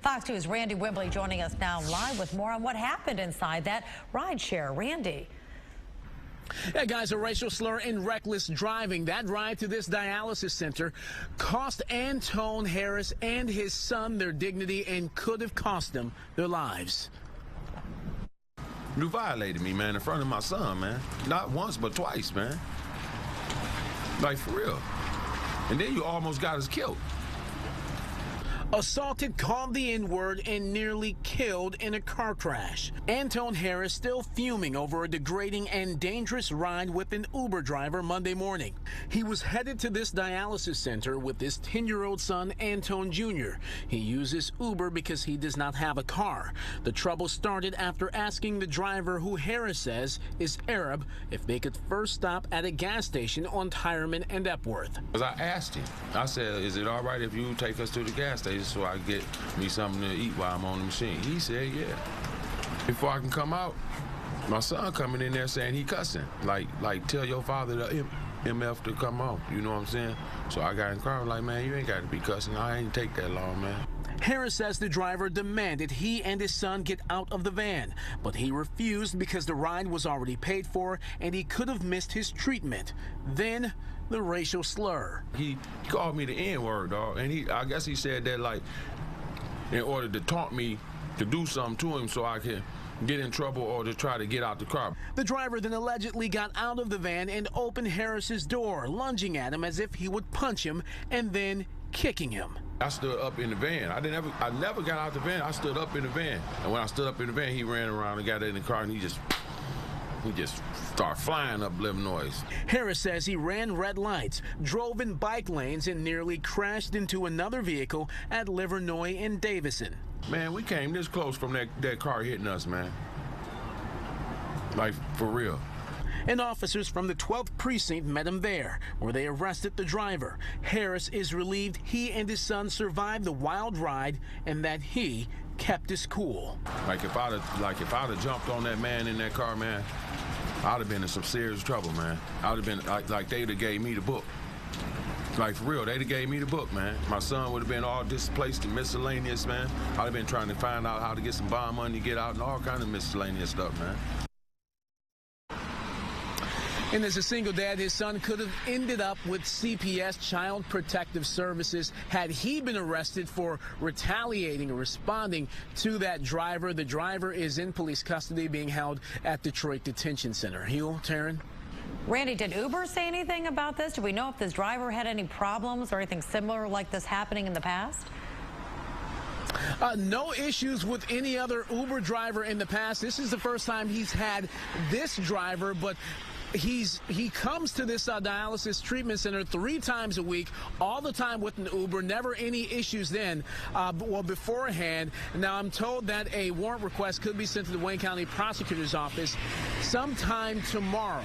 Fox News' Randy Wimbley joining us now live with more on what happened inside that rideshare. Randy. Yeah, guys, a racial slur and reckless driving. That ride to this dialysis center cost Anton Harris and his son their dignity and could have cost them their lives. You violated me, man, in front of my son, man. Not once, but twice, man. Like, for real. And then you almost got us killed. Assaulted, called the N-word, and nearly killed in a car crash. Anton Harris still fuming over a degrading and dangerous ride with an Uber driver Monday morning. He was headed to this dialysis center with his 10-year-old son, Anton Jr. He uses Uber because he does not have a car. The trouble started after asking the driver, who Harris says is Arab, if they could first stop at a gas station on Tyreman and Epworth. Because I asked him, I said, is it all right if you take us to the gas station so I get me something to eat while I'm on the machine? He said, yeah. Before I can come out, my son coming in there saying he cussing. Like tell your father the MF to come on, you know what I'm saying? So I got in the car, like, man, you ain't got to be cussing. I ain't take that long, man. Harris says the driver demanded he and his son get out of the van, but he refused because the ride was already paid for and he could have missed his treatment. Then the racial slur. He called me the N-word, dog, and I guess he said that, like, in order to taunt me to do something to him so I can get in trouble or to try to get out the car. The driver then allegedly got out of the van and opened Harris's door, lunging at him as if he would punch him and then kicking him. I stood up in the van. I never got out the van. I stood up in the van. And when I stood up in the van, he ran around and got in the car and he just started flying up Illinois. Harris says he ran red lights, drove in bike lanes, and nearly crashed into another vehicle at Livernois and Davison. Man, we came this close from that car hitting us, man. Like, for real. And officers from the 12th precinct met him there, where they arrested the driver. Harris is relieved he and his son survived the wild ride and that he kept his cool. Like if I'd have jumped on that man in that car, man, I'd have been in some serious trouble, man. I'd have been like they'd have gave me the book. Like, for real, they'd have gave me the book, man. My son would have been all displaced and miscellaneous, man. I'd have been trying to find out how to get some bond money to get out and all kind of miscellaneous stuff, man. And as a single dad, his son could have ended up with CPS, Child Protective Services, had he been arrested for retaliating or responding to that driver. The driver is in police custody, being held at Detroit Detention Center. Hugh, Taryn? Randy, did Uber say anything about this? Do we know if this driver had any problems or anything similar like this happening in the past? No issues with any other Uber driver in the past. This is the first time he's had this driver, but he comes to this dialysis treatment center 3 times a week, all the time with an Uber, never any issues then, well, beforehand. Now, I'm told that a warrant request could be sent to the Wayne County Prosecutor's Office sometime tomorrow.